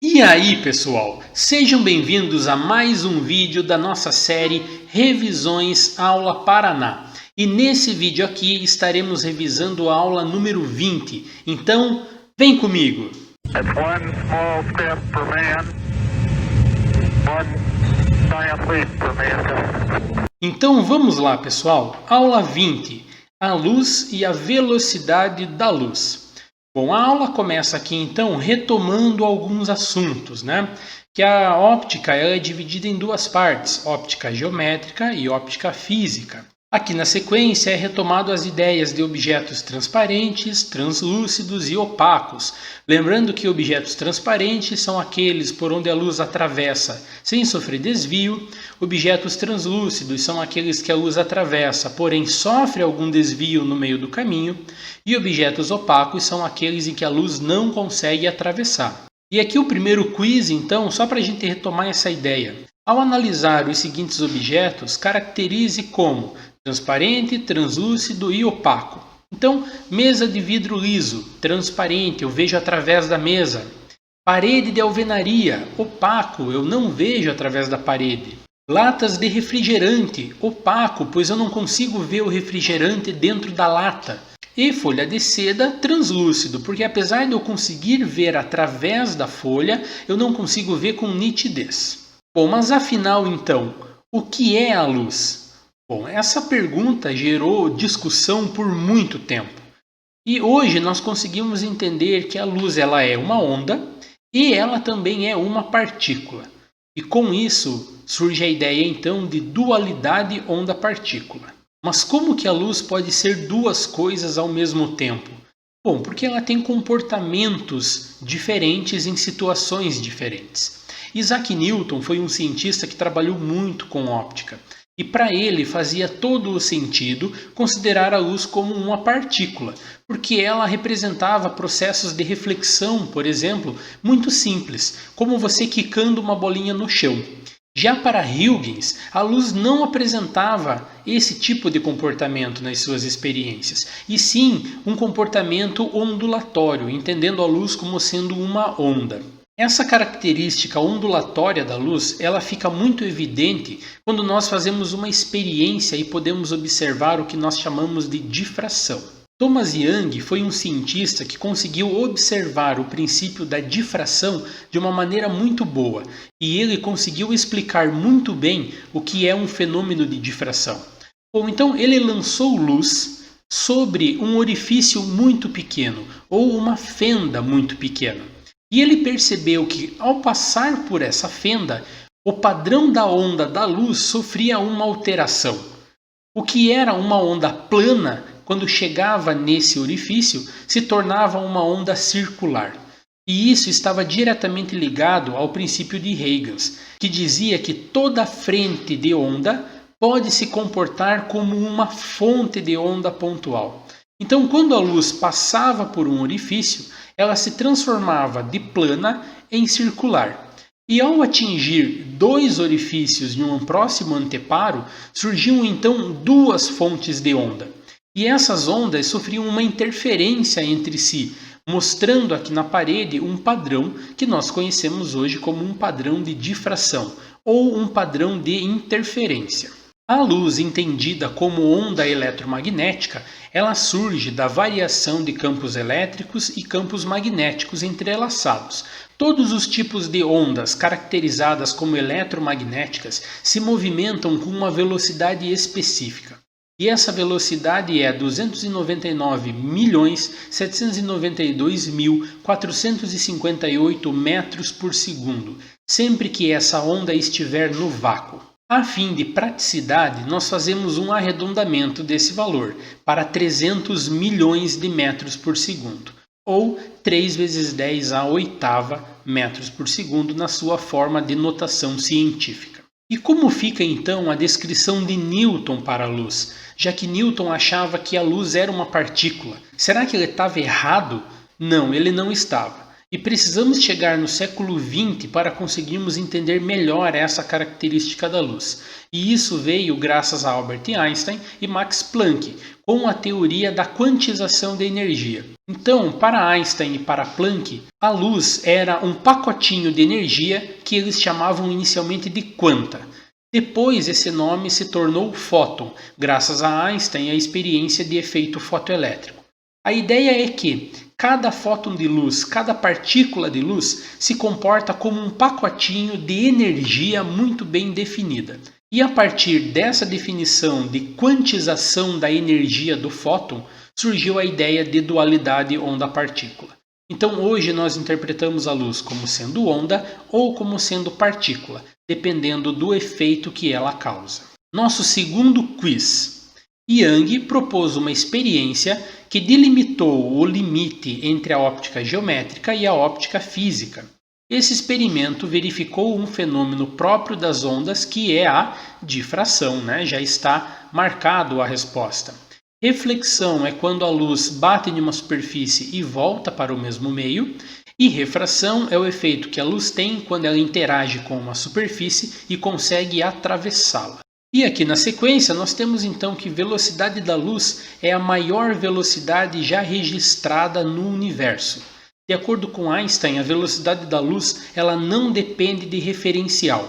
E aí, pessoal, sejam bem-vindos a mais um vídeo da nossa série Revisões Aula Paraná. E nesse vídeo aqui estaremos revisando a aula número 20. Então, vem comigo! That's one small step for man, one giant leap for mankind. Então vamos lá, pessoal. Aula 20. A luz e a velocidade da luz. Bom, a aula começa aqui então retomando alguns assuntos, né? Que a óptica ela é dividida em duas partes, óptica geométrica e óptica física. Aqui na sequência é retomado as ideias de objetos transparentes, translúcidos e opacos. Lembrando que objetos transparentes são aqueles por onde a luz atravessa sem sofrer desvio. Objetos translúcidos são aqueles que a luz atravessa, porém sofre algum desvio no meio do caminho. E objetos opacos são aqueles em que a luz não consegue atravessar. E aqui o primeiro quiz, então, só para a gente retomar essa ideia. Ao analisar os seguintes objetos, caracterize como transparente, translúcido e opaco. Então, mesa de vidro liso, transparente, eu vejo através da mesa. Parede de alvenaria, opaco, eu não vejo através da parede. Latas de refrigerante, opaco, pois eu não consigo ver o refrigerante dentro da lata. E folha de seda, translúcido, porque apesar de eu conseguir ver através da folha, eu não consigo ver com nitidez. Bom, mas afinal então, o que é a luz? Bom, essa pergunta gerou discussão por muito tempo. E hoje nós conseguimos entender que a luz ela é uma onda e ela também é uma partícula. E com isso surge a ideia então de dualidade onda-partícula. Mas como que a luz pode ser duas coisas ao mesmo tempo? Bom, porque ela tem comportamentos diferentes em situações diferentes. Isaac Newton foi um cientista que trabalhou muito com óptica. E para ele fazia todo o sentido considerar a luz como uma partícula, porque ela representava processos de reflexão, por exemplo, muito simples, como você quicando uma bolinha no chão. Já para Huygens, a luz não apresentava esse tipo de comportamento nas suas experiências, e sim um comportamento ondulatório, entendendo a luz como sendo uma onda. Essa característica ondulatória da luz, ela fica muito evidente quando nós fazemos uma experiência e podemos observar o que nós chamamos de difração. Thomas Young foi um cientista que conseguiu observar o princípio da difração de uma maneira muito boa, e ele conseguiu explicar muito bem o que é um fenômeno de difração. Bom, então ele lançou luz sobre um orifício muito pequeno, ou uma fenda muito pequena. E ele percebeu que, ao passar por essa fenda, o padrão da onda da luz sofria uma alteração. O que era uma onda plana, quando chegava nesse orifício, se tornava uma onda circular. E isso estava diretamente ligado ao princípio de Huygens, que dizia que toda frente de onda pode se comportar como uma fonte de onda pontual. Então, quando a luz passava por um orifício, ela se transformava de plana em circular. E ao atingir dois orifícios em um próximo anteparo, surgiam então duas fontes de onda. E essas ondas sofriam uma interferência entre si, mostrando aqui na parede um padrão que nós conhecemos hoje como um padrão de difração, ou um padrão de interferência. A luz, entendida como onda eletromagnética, ela surge da variação de campos elétricos e campos magnéticos entrelaçados. Todos os tipos de ondas caracterizadas como eletromagnéticas se movimentam com uma velocidade específica. E essa velocidade é 299.792.458 metros por segundo, sempre que essa onda estiver no vácuo. A fim de praticidade, nós fazemos um arredondamento desse valor para 300 milhões de metros por segundo, ou 3 vezes 10 à oitava metros por segundo na sua forma de notação científica. E como fica então a descrição de Newton para a luz? Já que Newton achava que a luz era uma partícula, será que ele estava errado? Não, ele não estava. E precisamos chegar no século XX para conseguirmos entender melhor essa característica da luz. E isso veio graças a Albert Einstein e Max Planck, com a teoria da quantização da energia. Então, para Einstein e para Planck, a luz era um pacotinho de energia que eles chamavam inicialmente de quanta. Depois, esse nome se tornou fóton, graças a Einstein e a experiência de efeito fotoelétrico. A ideia é que cada fóton de luz, cada partícula de luz, se comporta como um pacotinho de energia muito bem definida. E a partir dessa definição de quantização da energia do fóton, surgiu a ideia de dualidade onda-partícula. Então hoje nós interpretamos a luz como sendo onda ou como sendo partícula, dependendo do efeito que ela causa. Nosso segundo quiz. Young propôs uma experiência que delimitou o limite entre a óptica geométrica e a óptica física. Esse experimento verificou um fenômeno próprio das ondas, que é a difração, Já está marcado a resposta. Reflexão é quando a luz bate em uma superfície e volta para o mesmo meio. E refração é o efeito que a luz tem quando ela interage com uma superfície e consegue atravessá-la. E aqui na sequência nós temos então que velocidade da luz é a maior velocidade já registrada no universo. De acordo com Einstein, a velocidade da luz ela não depende de referencial.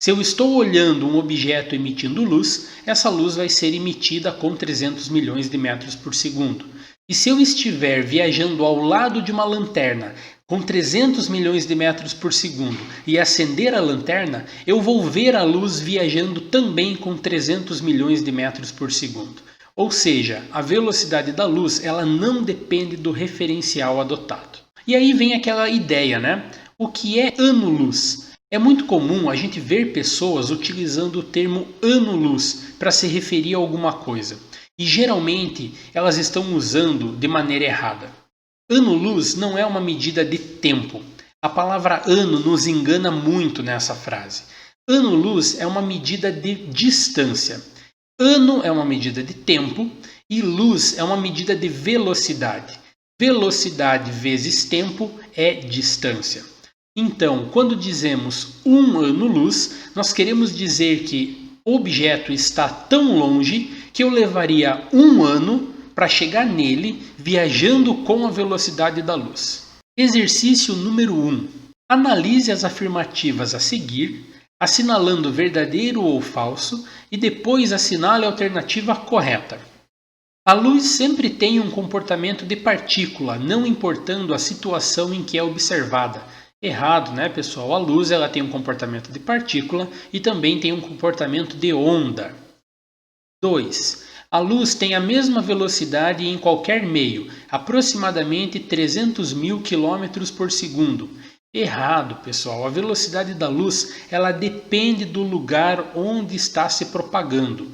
Se eu estou olhando um objeto emitindo luz, essa luz vai ser emitida com 300 milhões de metros por segundo. E se eu estiver viajando ao lado de uma lanterna com 300 milhões de metros por segundo e acender a lanterna, eu vou ver a luz viajando também com 300 milhões de metros por segundo. Ou seja, a velocidade da luz ela não depende do referencial adotado. E aí vem aquela ideia, O que é ano-luz? É muito comum a gente ver pessoas utilizando o termo ano-luz para se referir a alguma coisa. E geralmente elas estão usando de maneira errada. Ano-luz não é uma medida de tempo. A palavra ano nos engana muito nessa frase. Ano-luz é uma medida de distância. Ano é uma medida de tempo e luz é uma medida de velocidade. Velocidade vezes tempo é distância. Então, quando dizemos um ano-luz, nós queremos dizer que o objeto está tão longe que eu levaria um ano para chegar nele viajando com a velocidade da luz. Exercício número 1. Analise as afirmativas a seguir, assinalando verdadeiro ou falso e depois assinale a alternativa correta. A luz sempre tem um comportamento de partícula, não importando a situação em que é observada. Errado, pessoal? A luz ela tem um comportamento de partícula e também tem um comportamento de onda. 2. A luz tem a mesma velocidade em qualquer meio, aproximadamente 300 mil km por segundo. Errado, pessoal. A velocidade da luz ela depende do lugar onde está se propagando.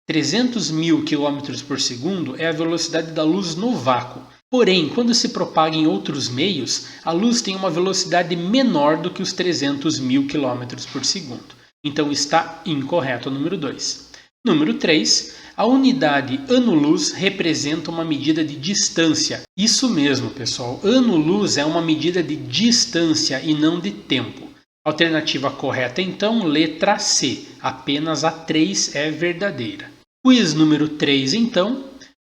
300 mil km por segundo é a velocidade da luz no vácuo. Porém, quando se propaga em outros meios, a luz tem uma velocidade menor do que os 300 mil km por segundo. Então está incorreto o número 2. Número 3. A unidade ano-luz representa uma medida de distância. Isso mesmo, pessoal. Ano-luz é uma medida de distância e não de tempo. Alternativa correta, então, letra C. Apenas a 3 é verdadeira. Quiz número 3, então.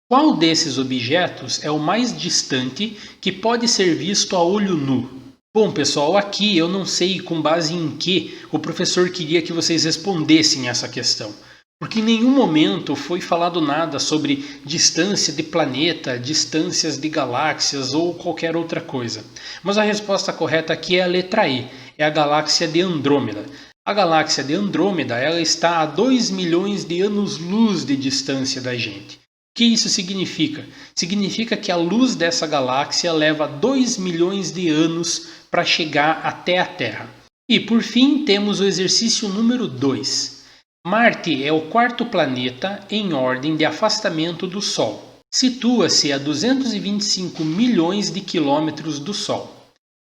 Qual desses objetos é o mais distante que pode ser visto a olho nu? Bom, pessoal, aqui eu não sei com base em que o professor queria que vocês respondessem essa questão. Porque em nenhum momento foi falado nada sobre distância de planeta, distâncias de galáxias ou qualquer outra coisa. Mas a resposta correta aqui é a letra E, é a galáxia de Andrômeda. A galáxia de Andrômeda ela está a 2 milhões de anos-luz de distância da gente. O que isso significa? Significa que a luz dessa galáxia leva 2 milhões de anos para chegar até a Terra. E por fim temos o exercício número 2. Marte é o quarto planeta em ordem de afastamento do Sol. Situa-se a 225 milhões de quilômetros do Sol.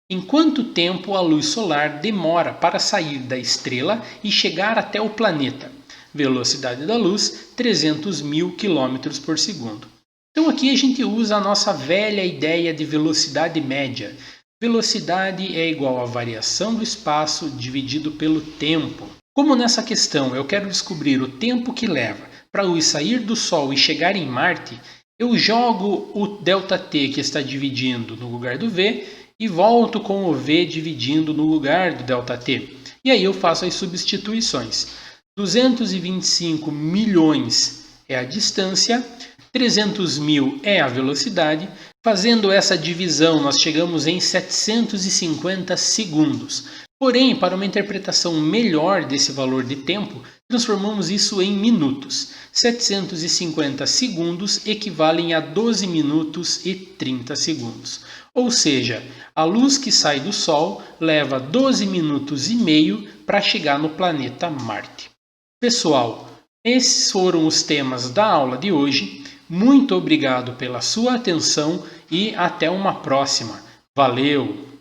Em quanto tempo a luz solar demora para sair da estrela e chegar até o planeta? Velocidade da luz, 300 mil km por segundo. Então aqui a gente usa a nossa velha ideia de velocidade média. Velocidade é igual à variação do espaço dividido pelo tempo. Como nessa questão eu quero descobrir o tempo que leva para a luz sair do Sol e chegar em Marte, eu jogo o ΔT que está dividindo no lugar do V e volto com o V dividindo no lugar do ΔT. E aí eu faço as substituições. 225 milhões é a distância, 300 mil é a velocidade. Fazendo essa divisão, nós chegamos em 750 segundos. Porém, para uma interpretação melhor desse valor de tempo, transformamos isso em minutos. 750 segundos equivalem a 12 minutos e 30 segundos. Ou seja, a luz que sai do Sol leva 12 minutos e meio para chegar no planeta Marte. Pessoal, esses foram os temas da aula de hoje. Muito obrigado pela sua atenção e até uma próxima. Valeu!